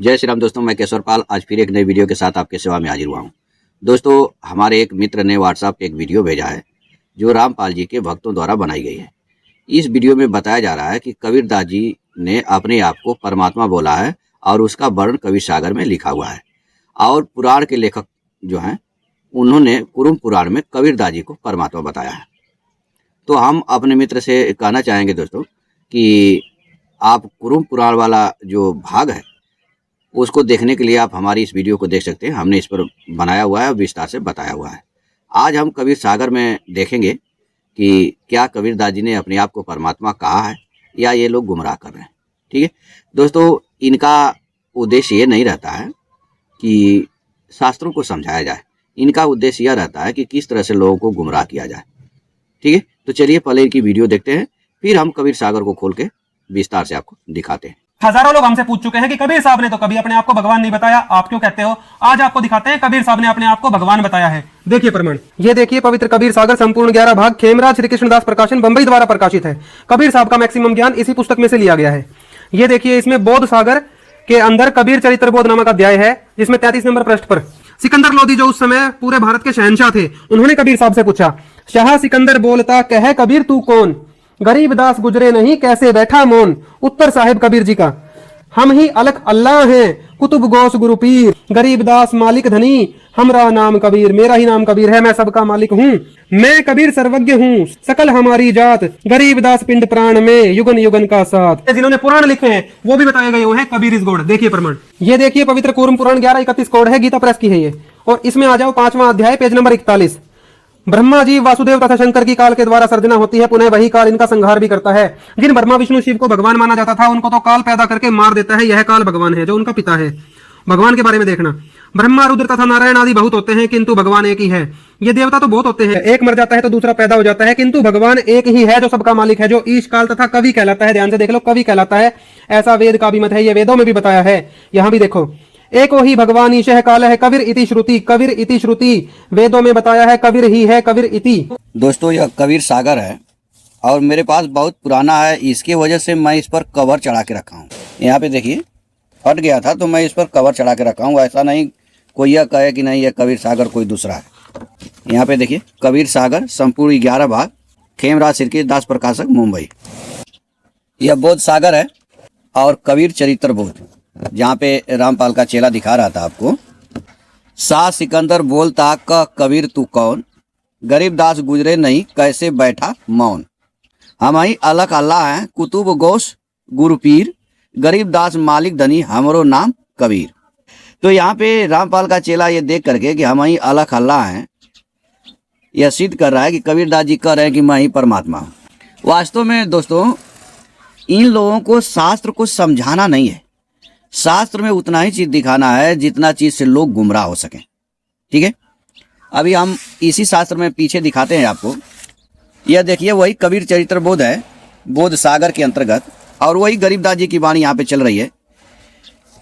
जय श्री राम दोस्तों, मैं केशवर पाल आज फिर एक नई वीडियो के साथ आपके सेवा में हाजिर हुआ हूँ। दोस्तों, हमारे एक मित्र ने व्हाट्सएप पे एक वीडियो भेजा है जो रामपाल जी के भक्तों द्वारा बनाई गई है। इस वीडियो में बताया जा रहा है कि कबीरदास जी ने अपने आप को परमात्मा बोला है और उसका वर्णन कबीर सागर में लिखा हुआ है। और पुराण के लेखक जो हैं उन्होंने कुरुम पुराण में कबीरदास जी को परमात्मा बताया है। तो हम अपने मित्र से कहना चाहेंगे दोस्तों कि आप कुरुम पुराण वाला जो भाग है उसको देखने के लिए आप हमारी इस वीडियो को देख सकते हैं। हमने इस पर बनाया हुआ है और विस्तार से बताया हुआ है। आज हम कबीर सागर में देखेंगे कि क्या कबीरदास जी ने अपने आप को परमात्मा कहा है या ये लोग गुमराह कर रहे हैं। ठीक है दोस्तों, इनका उद्देश्य ये नहीं रहता है कि शास्त्रों को समझाया जाए, इनका उद्देश्य यह रहता है कि किस तरह से लोगों को गुमराह किया जाए। ठीक है, तो चलिए पहले इनकी वीडियो देखते हैं, फिर हम कबीर सागर को खोल के विस्तार से आपको दिखाते हैं। हजारों लोग हमसे पूछ चुके हैं कि कबीर साहब ने तो कभी अपने आप को भगवान नहीं बताया, आप क्यों कहते हो? आज आपको दिखाते हैं कबीर साहब ने अपने आप को भगवान बताया है। देखिए प्रमाण, ये देखिए पवित्र कबीर सागर संपूर्ण 11 भाग खेमराज श्री कृष्णदास प्रकाशन बंबई द्वारा प्रकाशित है। कबीर साहब का मैक्सिमम ज्ञान इसी पुस्तक में से लिया गया है। ये देखिए, इसमें बोध सागर के अंदर कबीर चरित्र बोध नामक अध्याय है, जिसमें 33 नंबर पृष्ठ पर सिकंदर लोधी जो उस समय पूरे भारत के शहंशाह थे, उन्होंने कबीर साहब से पूछा, शाह सिकंदर बोलता कह कबीर तू कौन, गरीब दास गुजरे नहीं कैसे बैठा मौन। उत्तर साहिब कबीर जी का, हम ही अलख अल्लाह हैं कुतुब गौस गुरु पीर, गरीब दास मालिक धनी हमरा नाम कबीर, मेरा ही नाम कबीर है, मैं सबका मालिक हूँ, मैं कबीर सर्वज्ञ हूँ सकल हमारी जात, गरीब दास पिंड प्राण में युगन युगन का साथ। जिन्होंने पुराण लिखे हैं वो भी बताए गए हैं कबीर इस गौड़। देखिए प्रमाण, ये देखिए पवित्र कूर्म पुराण 1131 कोड है, गीता प्रेस की है ये। और इसमें आ जाओ 5वां अध्याय पेज नंबर 41। ब्रह्मा जी वासुदेव तथा शंकर की काल के द्वारा सर्जना होती है, पुनः वही काल इनका संहार भी करता है। जिन ब्रह्मा विष्णु शिव को भगवान माना जाता था उनको तो काल पैदा करके मार देता है, यह काल भगवान है जो उनका पिता है। भगवान के बारे में देखना, ब्रह्मा रुद्र तथा नारायण आदि बहुत होते हैं किंतु भगवान एक ही है। ये देवता तो बहुत होते हैं, एक मर जाता है तो दूसरा पैदा हो जाता है, किंतु भगवान एक ही है जो सबका मालिक है, जो ईश काल तथा कवि कहलाता है। ध्यान से देख लो, कवि कहलाता है, ऐसा वेद का भी मत है, ये वेदों में भी बताया है। यहां भी देखो, एको ही भगवान ईशः काल है कबीर इति श्रुति, कबीर इति श्रुति वेदों में बताया है, कबीर ही है कबीर इति। दोस्तों, यह कबीर सागर है और मेरे पास बहुत पुराना है, इसकी वजह से मैं इस पर कवर चढ़ा के रखा हूँ। यहाँ पे देखिए, फट गया था तो मैं इस पर कवर चढ़ा के रखा हूँ। ऐसा नहीं कोई यह कहे कि नहीं यह कबीर सागर कोई दूसरा है। यहाँ पे देखिए, कबीर सागर संपूर्ण 11 भाग खेमराज श्री कृष्णदास प्रकाशक मुंबई। यह बोध सागर है और कबीर चरित्र बोध, जहाँ पे रामपाल का चेला दिखा रहा था आपको। शाह सिकंदर बोलता क कबीर तू कौन, गरीब दास गुजरे नहीं कैसे बैठा मौन, हम ही अलख अल्लाह हैं कुतुब गौस गुरु पीर, गरीब दास मालिक धनी हमरो नाम कबीर। तो यहाँ पे रामपाल का चेला ये देख करके कि हम ही अलख अल्लाह हैं, यह सिद्ध कर रहा है कि कबीरदास जी कह रहे हैं कि मैं ही परमात्मा हूँ। वास्तव में दोस्तों, इन लोगों को शास्त्र को समझाना नहीं है, शास्त्र में उतना ही चीज दिखाना है जितना चीज से लोग गुमराह हो सकें। ठीक है, अभी हम इसी शास्त्र में पीछे दिखाते हैं आपको। यह देखिए, वही कबीर चरित्र बोध है, बोध सागर के अंतर्गत, और वही गरीबदास जी की वाणी यहाँ पे चल रही है।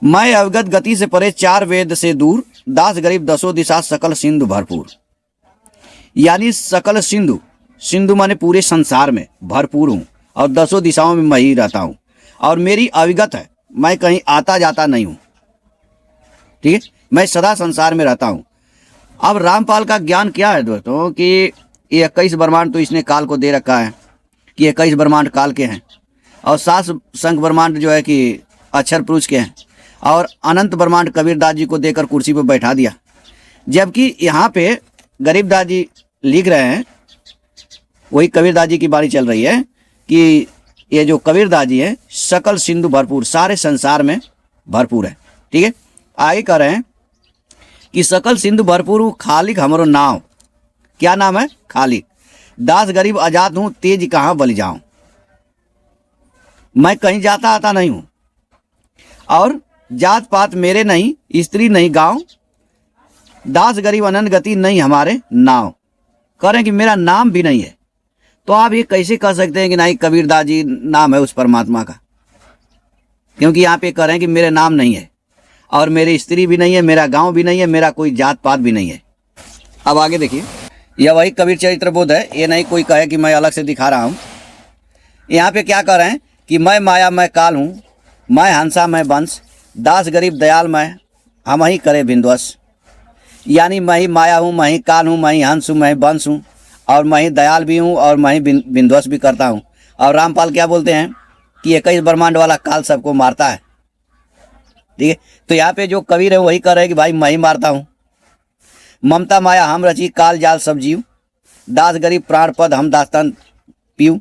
मैं अवगत गति से परे चार वेद से दूर, दास गरीब दसों दिशा सकल सिंधु भरपूर। यानी सकल सिंधु, सिंधु माने पूरे संसार में भरपूर हूँ और दसों दिशाओं में मैं ही रहता हूँ, और मेरी अविगत है, मैं कहीं आता जाता नहीं हूं। ठीक है, मैं सदा संसार में रहता हूं। अब रामपाल का ज्ञान क्या है दोस्तों कि ये 21 ब्रह्मांड तो इसने काल को दे रखा है कि 21 ब्रह्मांड काल के हैं, और 7 संख ब्रह्मांड जो है कि अक्षर पुरुष के हैं, और अनंत ब्रह्मांड कबीरदास जी को देकर कुर्सी पर बैठा दिया। जबकि यहाँ पे गरीबदास जी लिख रहे हैं, वही कबीरदास जी की बाणी चल रही है कि ये जो कबीरदास जी है सकल सिंधु भरपूर, सारे संसार में भरपूर है। ठीक है, आगे कह रहे हैं कि सकल सिंधु भरपूर हूँ खालिक हमरो नाव, क्या नाम है? खालिक। दास गरीब आजाद हूँ तेज कहाँ बलि जाऊं, मैं कहीं जाता आता नहीं हूं, और जात पात मेरे नहीं, स्त्री नहीं गांव, दास गरीब अनंत गति नहीं हमारे नाव। कह रहे हैं कि मेरा नाम भी नहीं है। तो आप ये कैसे कह सकते हैं कि नहीं कबीरदास जी नाम है उस परमात्मा का? क्योंकि यहाँ पे कह रहे हैं कि मेरे नाम नहीं है, और मेरी स्त्री भी नहीं है, मेरा गांव भी नहीं है, मेरा कोई जात पात भी नहीं है। अब आगे देखिए, यह वही कबीर चरित्र बोध है, ये नहीं कोई कहे कि मैं अलग से दिखा रहा हूँ। यहाँ पे क्या कह रहे हैं कि मैं माया मैं काल हूँ, मैं हंसा मैं वंश, दास गरीब दयाल मैं, हम ही करे बिंदवस। यानी मैं ही माया हूँ, मैं ही काल हूँ, मैं ही हंस हूँ, मैं ही बंस हूँ, और मैं ही दयाल भी हूँ और मैं ही बिंदवस भी करता हूँ। और रामपाल क्या बोलते हैं कि 21 ब्रह्मांड वाला काल सबको मारता है। ठीक है, तो यहाँ पे जो कबीर है वही कह रहे हैं कि भाई मैं ही मारता हूँ। ममता माया हम रची, काल जाल सब जीव, दास गरीब प्राण पद हम दास्तान पीऊ।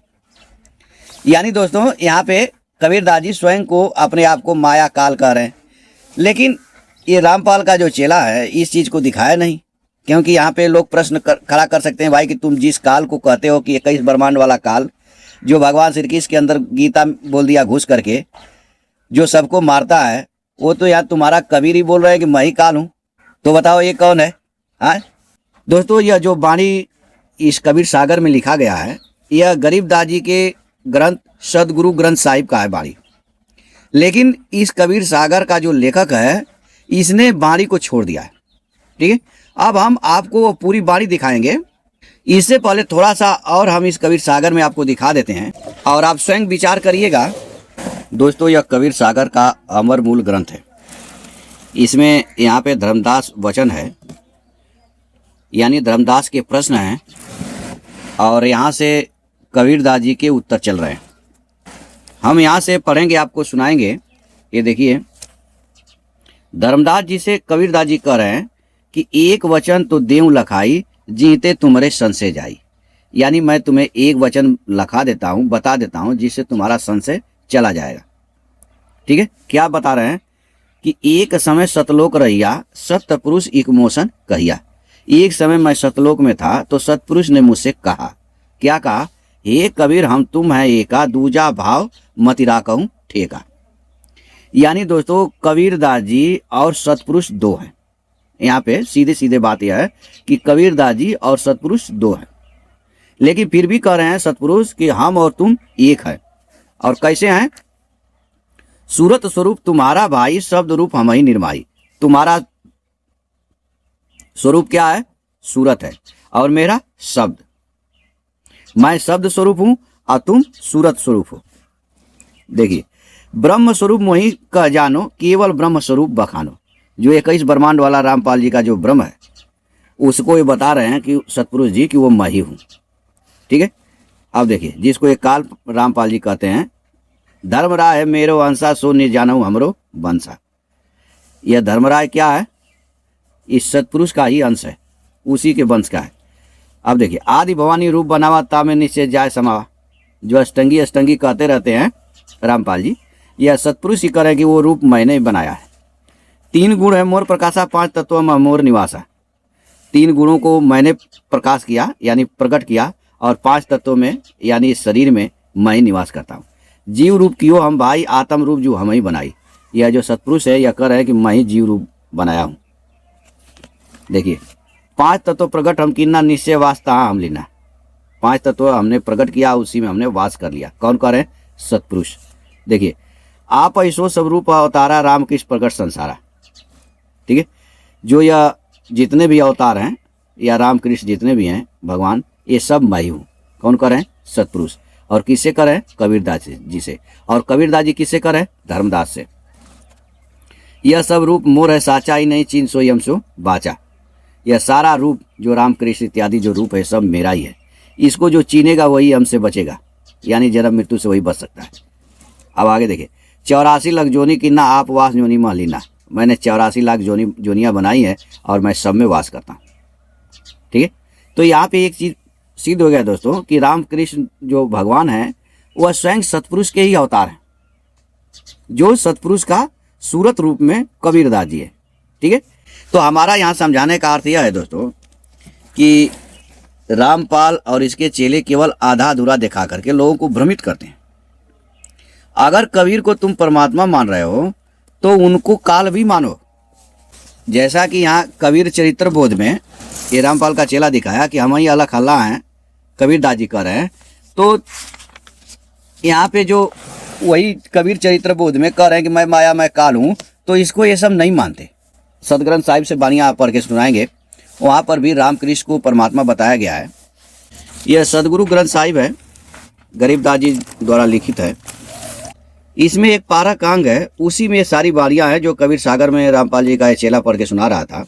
यानी दोस्तों यहाँ पे कबीरदास जी स्वयं को अपने आप को माया काल कह रहे हैं, लेकिन ये रामपाल का जो चेला है इस चीज़ को दिखाया नहीं। क्योंकि यहाँ पे लोग प्रश्न खड़ा कर सकते हैं भाई कि तुम जिस काल को कहते हो कि 21 ब्रह्मांड वाला काल, जो भगवान श्री कृष्ण के अंदर गीता बोल दिया घुस करके, जो सबको मारता है, वो तो यार तुम्हारा कबीर ही बोल रहे हैं कि मैं ही काल हूँ। तो बताओ ये कौन है? हाँ दोस्तों, यह जो वाणी इस कबीर सागर में लिखा गया है, यह गरीबदास जी के ग्रंथ सदगुरु ग्रंथ साहिब का है वाणी। लेकिन इस कबीर सागर का जो लेखक है इसने वाणी को छोड़ दिया है। ठीक है, अब हम आपको पूरी वाणी दिखाएंगे। इससे पहले थोड़ा सा और हम इस कबीर सागर में आपको दिखा देते हैं और आप स्वयं विचार करिएगा। दोस्तों यह कबीर सागर का अमर मूल ग्रंथ है। इसमें यहाँ पे धर्मदास वचन है, यानी धर्मदास के प्रश्न हैं और यहाँ से कबीरदास जी के उत्तर चल रहे हैं। हम यहाँ से पढ़ेंगे, आपको सुनाएंगे। ये देखिए, धर्मदास जी से कबीरदास जी कह रहे हैं कि एक वचन तो देऊं लखाई, जीते तुम्हारे संशय जाई। यानी मैं तुम्हें एक वचन लखा देता हूँ, बता देता हूँ, जिससे तुम्हारा संशय चला जाएगा। ठीक है, क्या बता रहे हैं कि एक समय सतलोक रहिया, सत्य पुरुष एक मोशन कहिया। एक समय मैं सतलोक में था तो सतपुरुष ने मुझसे कहा, क्या कहा? हे कबीर हम तुम है एका, दूजा भाव मतिरा कहूँ ठेका। यानी दोस्तों कबीरदास जी और सतपुरुष दो हैं। यहाँ पे सीधे सीधे बात यह है कि कबीरदास जी और सतपुरुष दो हैं, लेकिन फिर भी कह रहे हैं सतपुरुष कि हम और तुम एक है। और कैसे हैं? सूरत स्वरूप तुम्हारा भाई, शब्द रूप हम ही निर्माई। तुम्हारा स्वरूप क्या है? सूरत है, और मेरा शब्द। मैं शब्द स्वरूप हूं और तुम सूरत स्वरूप हो। देखिए, ब्रह्म स्वरूप मोहि कह जानो, केवल ब्रह्म स्वरूप बखानो। जो 21 ब्रह्मांड वाला रामपाल जी का जो ब्रह्म है, उसको ये बता रहे हैं कि सतपुरुष जी कि वो मैं ही हूं। ठीक है, अब देखिए, जिसको एक काल रामपाल जी कहते हैं, धर्मराय है मेरो अंसा, सो नि जानऊ हमरो बंसा। यह धर्मराय क्या है? इस सतपुरुष का ही अंश है, उसी के वंश का है। अब देखिए, आदि भवानी रूप बनावा, तामे निश्चय जाय समावा। जो अष्टंगी अष्टंगी कहते रहते हैं रामपाल जी, यह सतपुरुष ही करें कि वो रूप मैंने बनाया है। 3 गुण है मोर प्रकाशा, 5 तत्व में मोर निवासा। 3 गुणों को मैंने प्रकाश किया यानी प्रकट किया, और 5 तत्वों में यानी इस शरीर में मैं ही निवास करता हूँ। जीव रूप कियो हम भाई, आत्म रूप जो हम ही बनाई। यह जो सतपुरुष है यह कह रहे हैं कि मैं ही जीव रूप बनाया हूँ। देखिए, 5 तत्व प्रकट हम किन्ना, निश्चय वास्ता हम लीना। 5 तत्व हमने प्रकट किया, उसी में हमने वास कर लिया। कौन कह रहे हैं? सतपुरुष। देखिए, आप ऐसो सब रूप अवतारा, राम कृष्ण प्रकट संसारा। ठीक है, जो यह जितने भी अवतार हैं या राम कृष्ण जितने भी हैं भगवान, ये सब मैं ही हूँ। कौन कह रहे हैं? सतपुरुष। और किससे कह रहे हैं? कबीरदास जी से। और कबीरदास जी किससे कह रहे हैं? धर्मदास से। यह सब रूप मोर है साचा, ही नहीं चीन सो यम सो बाचा। यह सारा रूप जो राम कृष्ण इत्यादि जो रूप है सब मेरा ही है। इसको जो चीनेगा वही हमसे बचेगा, यानी जन्म मृत्यु से वही बच सकता है। अब आगे देखिए, 84 लाख जोनी किन्ना, आप वास जोनी मां लीना। मैंने 84 लाख जोनियाँ बनाई है और मैं सब में वास करता हूँ। ठीक है, तो यहाँ पे एक चीज सिद्ध हो गया दोस्तों कि राम कृष्ण जो भगवान है वह स्वयं सतपुरुष के ही अवतार हैं, जो सतपुरुष का सूरत रूप में कबीरदास जी है। ठीक है, तो हमारा यहाँ समझाने का अर्थ यह है दोस्तों कि रामपाल और इसके चेले केवल आधा अधूरा दिखा करके लोगों को भ्रमित करते हैं। अगर कबीर को तुम परमात्मा मान रहे हो तो उनको काल भी मानो। जैसा कि यहाँ कबीर चरित्र बोध में ये रामपाल का चेला दिखाया कि हम ही अलग अल्लाह हैं, कबीरदास जी कह रहे हैं। तो यहाँ पे जो वही कबीर चरित्र बोध में कह रहे हैं कि मैं माया मैं काल हूँ, तो इसको ये सब नहीं मानते। सदग्रंथ साहिब से बानियाँ पढ़ के सुनाएंगे, वहाँ पर भी रामकृष्ण को परमात्मा बताया गया है। यह सदगुरु ग्रंथ साहिब है, गरीबदास जी द्वारा लिखित है। इसमें एक पारक अंग है, उसी में ये सारी बाणियां हैं जो कबीर सागर में रामपाल जी का ये चेला पढ़ के सुना रहा था।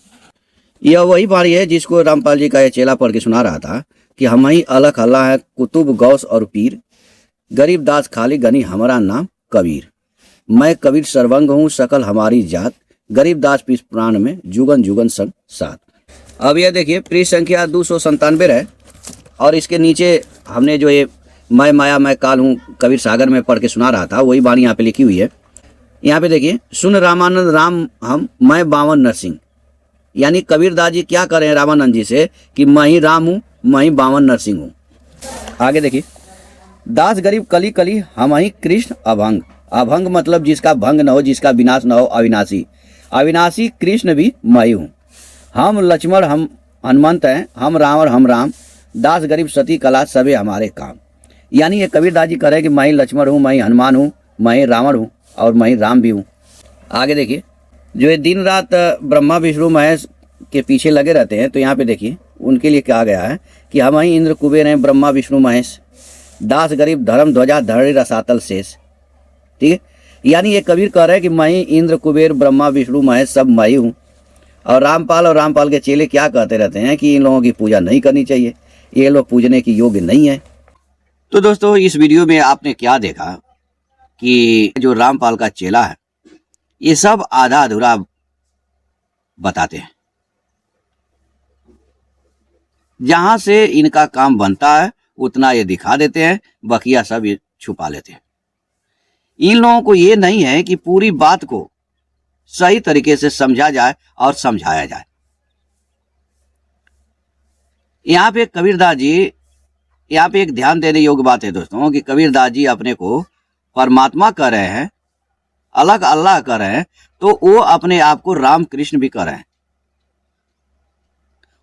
यह वही बाणी है जिसको रामपाल जी का ये चेला पढ़ के सुना रहा था कि हम ही अलग अल्लाह है कुतुब गौस और पीर, गरीब दास खाली गनी हमारा नाम कबीर। मैं कबीर सर्वंग हूँ सकल हमारी जात, गरीब दास पीस प्राण में जुगन जुगन संग साथ। अब यह देखिए पृष्ठ संख्या 297 है और इसके नीचे हमने जो ये मैं माया मैं काल हूँ कबीर सागर में पढ़ के सुना रहा था वही बाणी यहाँ पे लिखी हुई है। यहाँ पे देखिए सुन रामानंद राम हम मैं बावन नरसिंह, यानी कबीरदास जी क्या करें रामानंद जी से कि मैं ही राम हूँ मैं ही बावन नरसिंह हूँ। आगे देखिए दास गरीब कली कली हम ही कृष्ण अभंग, अभंग मतलब जिसका भंग न हो जिसका विनाश न हो, अविनाशी, अविनाशी कृष्ण भी मैं ही हूँ। हम लक्ष्मण हम हनुमंत हैं, हम रावण हम राम, दास गरीब सती कला सबे हमारे काम। यानी ये कबीरदास जी कह रहे हैं कि मैं ही लक्ष्मण हूँ मैं ही हनुमान हूँ मैं ही रावण हूँ और मैं ही राम भी हूँ। आगे देखिए जो ये दिन रात ब्रह्मा विष्णु महेश के पीछे लगे रहते हैं तो यहाँ पे देखिए उनके लिए कहा गया है कि हम ही इंद्र कुबेर हैं ब्रह्मा विष्णु महेश, दास गरीब धर्म ध्वजा धरणी रसातल शेष। ठीक है, यानी ये कबीर कह रहे हैं कि मैं ही इंद्र कुबेर ब्रह्मा विष्णु महेश सब मैं ही हूँ। और रामपाल के चेले क्या कहते रहते हैं कि इन लोगों की पूजा नहीं करनी चाहिए, ये लोग पूजने की योग्य नहीं है। तो दोस्तों इस वीडियो में आपने क्या देखा कि जो रामपाल का चेला है ये सब आधा अधूरा बताते हैं, जहां से इनका काम बनता है उतना ये दिखा देते हैं, बकिया सब ये छुपा लेते हैं। इन लोगों को ये नहीं है कि पूरी बात को सही तरीके से समझा जाए और समझाया जाए। यहाँ पे कबीरदास जी, यहाँ पे एक ध्यान देने योग्य बात है दोस्तों कि कबीरदास जी अपने को परमात्मा कह रहे हैं, अलग अल्लाह कह रहे हैं, तो वो अपने आप को राम कृष्ण भी कह रहे हैं,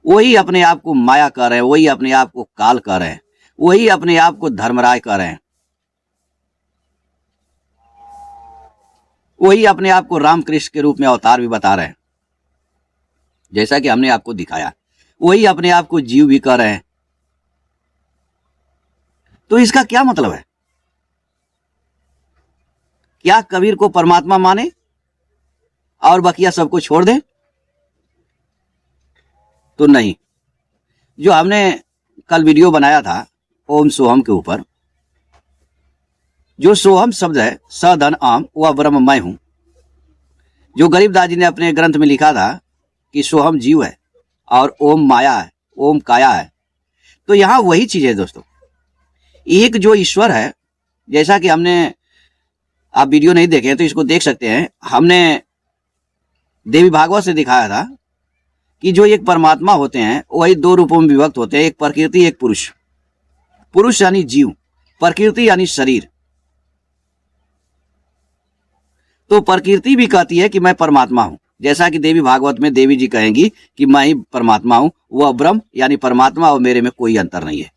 वही अपने आप को माया कह रहे हैं, वही अपने आप को काल कह रहे हैं, वही अपने आप को धर्मराय कह रहे हैं, वही अपने आप को राम कृष्ण के रूप में अवतार भी बता रहे हैं जैसा कि हमने आपको दिखाया, वही अपने आप को जीव भी कह रहे हैं। तो इसका क्या मतलब है? क्या कबीर को परमात्मा माने और बकिया सबको छोड़ दे? तो नहीं। जो हमने कल वीडियो बनाया था ओम सोहम के ऊपर, जो सोहम शब्द है सधन आम वह ब्रह्म मैं हूं, जो गरीबदास जी ने अपने ग्रंथ में लिखा था कि सोहम जीव है और ओम माया है, ओम काया है। तो यहां वही चीज है दोस्तों, एक जो ईश्वर है, जैसा कि हमने, आप वीडियो नहीं देखे तो इसको देख सकते हैं, हमने देवी भागवत से दिखाया था कि जो एक परमात्मा होते हैं वही दो रूपों में विभक्त होते हैं, एक प्रकृति एक पुरुष। पुरुष यानी जीव, प्रकृति यानी शरीर। तो प्रकृति भी कहती है कि मैं परमात्मा हूं, जैसा कि देवी भागवत में देवी जी कहेंगी कि मैं ही परमात्मा हूं, वह ब्रह्म यानी परमात्मा और मेरे में कोई अंतर नहीं है।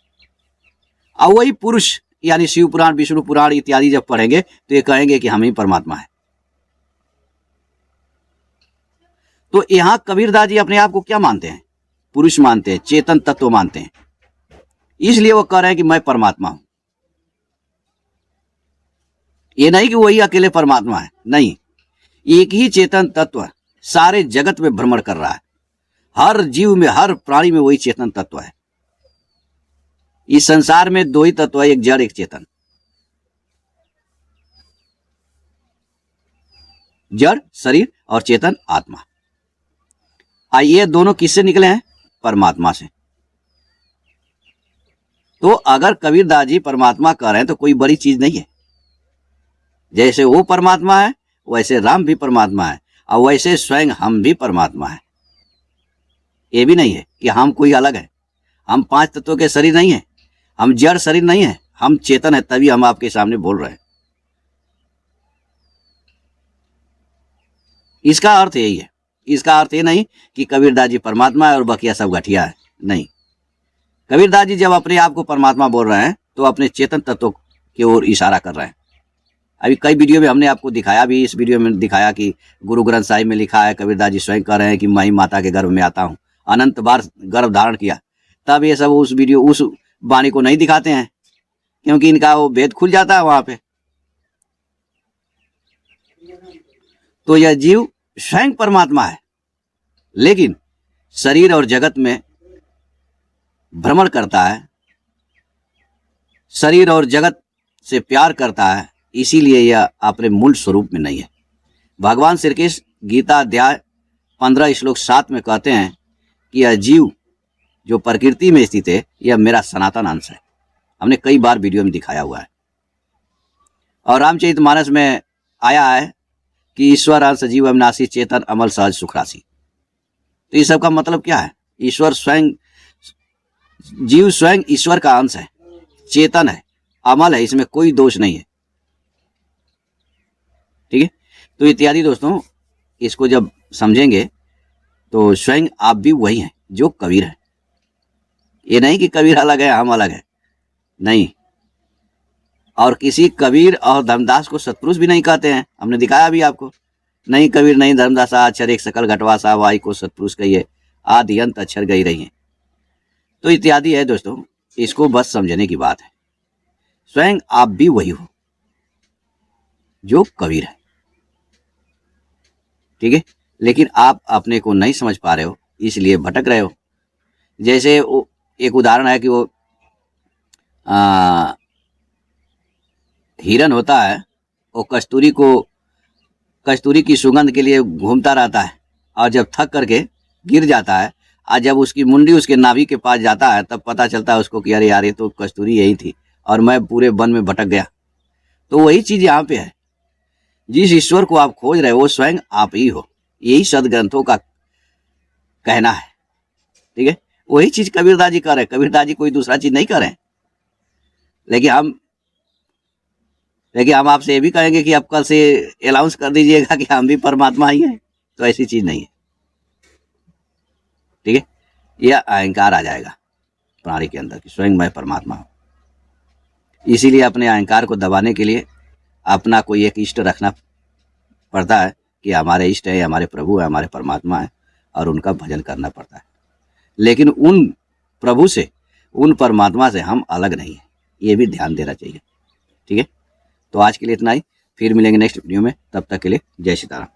और वही पुरुष यानी शिव पुराण विष्णु पुराण इत्यादि जब पढ़ेंगे तो ये कहेंगे कि हम ही परमात्मा है। तो यहां कबीरदास जी अपने आप को क्या मानते हैं? पुरुष मानते हैं, चेतन तत्व मानते हैं, इसलिए वो कह रहे हैं कि मैं परमात्मा हूं। ये नहीं कि वही अकेले परमात्मा है, नहीं, एक ही चेतन तत्व सारे जगत में भ्रमण कर रहा है, हर जीव में हर प्राणी में वही चेतन तत्व है। इस संसार में दो ही तत्व है, एक जड़ एक चेतन। जड़ शरीर और चेतन आत्मा। ये दोनों किससे निकले हैं? परमात्मा से। तो अगर कबीरदास जी परमात्मा कह रहे हैं तो कोई बड़ी चीज नहीं है। जैसे वो परमात्मा है वैसे राम भी परमात्मा है और वैसे स्वयं हम भी परमात्मा है। ये भी नहीं है कि हम कोई अलग है, हम पांच तत्वों के शरीर नहीं है, हम जड़ शरीर नहीं है, हम चेतन है, तभी हम आपके सामने बोल रहे हैं। इसका अर्थ यही है। इसका अर्थ ये नहीं कि कबीरदास जी परमात्मा है और बकिया सब घटिया है, नहीं। कबीरदास जी जब अपने आप को परमात्मा बोल रहे हैं तो अपने चेतन तत्व की ओर इशारा कर रहे हैं। अभी कई वीडियो में हमने आपको दिखाया, भी इस वीडियो में दिखाया कि गुरु ग्रंथ साहिब में लिखा है, कबीरदास जी स्वयं कह रहे हैं कि मैं ही माता के गर्भ में आता हूँ, अनंत बार गर्भ धारण किया। तब ये सब उस वीडियो उस वाणी को नहीं दिखाते हैं क्योंकि इनका वो भेद खुल जाता है वहां पे। तो यह जीव स्वयं परमात्मा है, लेकिन शरीर और जगत में भ्रमण करता है, शरीर और जगत से प्यार करता है, इसीलिए यह अपने मूल स्वरूप में नहीं है। भगवान श्री कृष्ण गीता अध्याय 15 श्लोक 7 में कहते हैं कि यह जीव जो प्रकृति में स्थित है, यह मेरा सनातन अंश है। हमने कई बार वीडियो में दिखाया हुआ है। और रामचरितमानस में आया है कि ईश्वर अंश जीव अविनाशी चेतन अमल सहज सुखराशि। तो इस सब का मतलब क्या है? ईश्वर स्वयं, जीव स्वयं ईश्वर का अंश है, चेतन है, अमल है, इसमें कोई दोष नहीं है। ठीक है, तो इत्यादि दोस्तों, इसको जब समझेंगे तो स्वयं आप भी वही हैं जो कबीर है। ये नहीं कि कबीर अलग है हम अलग है, नहीं। और किसी कबीर और धर्मदास को सत्पुरुष भी नहीं कहते हैं, हमने दिखाया भी आपको। नहीं कबीर नहीं धर्मदासा अक्षर एक सकल घटवासा, वाई को सत्पुरुष कहिए, आदि अंत अक्षर गई रही है। तो इत्यादि है दोस्तों, इसको बस समझने की बात है। स्वयं आप भी वही हो जो कबीर है। ठीक है, लेकिन आप अपने को नहीं समझ पा रहे हो, इसलिए भटक रहे हो। जैसे एक उदाहरण है कि वो हिरन होता है, वो कस्तूरी की सुगंध के लिए घूमता रहता है, और जब थक करके गिर जाता है, और जब उसकी मुंडी उसके नाभि के पास जाता है, तब पता चलता है उसको कि अरे यार, ये तो कस्तूरी यही थी और मैं पूरे वन में भटक गया। तो वही चीज यहाँ पे है। जिस ईश्वर को आप खोज रहे हो वो स्वयं आप ही हो, यही सदग्रंथों का कहना है। ठीक है, वही चीज कबीरदास जी कर रहे हैं। कबीरदास जी कोई दूसरा चीज नहीं कर रहे हैं। लेकिन हम आपसे ये भी कहेंगे कि आप कल से अनाउंस कर दीजिएगा कि हम भी परमात्मा ही हैं, तो ऐसी चीज नहीं है। ठीक है, यह अहंकार आ जाएगा प्राणी के अंदर कि स्वयं मैं परमात्मा हूं। इसीलिए अपने अहंकार को दबाने के लिए अपना कोई एक इष्ट रखना पड़ता है कि हमारे इष्ट है, हमारे प्रभु है, हमारे परमात्मा है, और उनका भजन करना पड़ता है। लेकिन उन प्रभु से, उन परमात्मा से हम अलग नहीं है, ये भी ध्यान देना चाहिए। ठीक है, तो आज के लिए इतना ही, फिर मिलेंगे नेक्स्ट वीडियो में। तब तक के लिए जय सीताराम।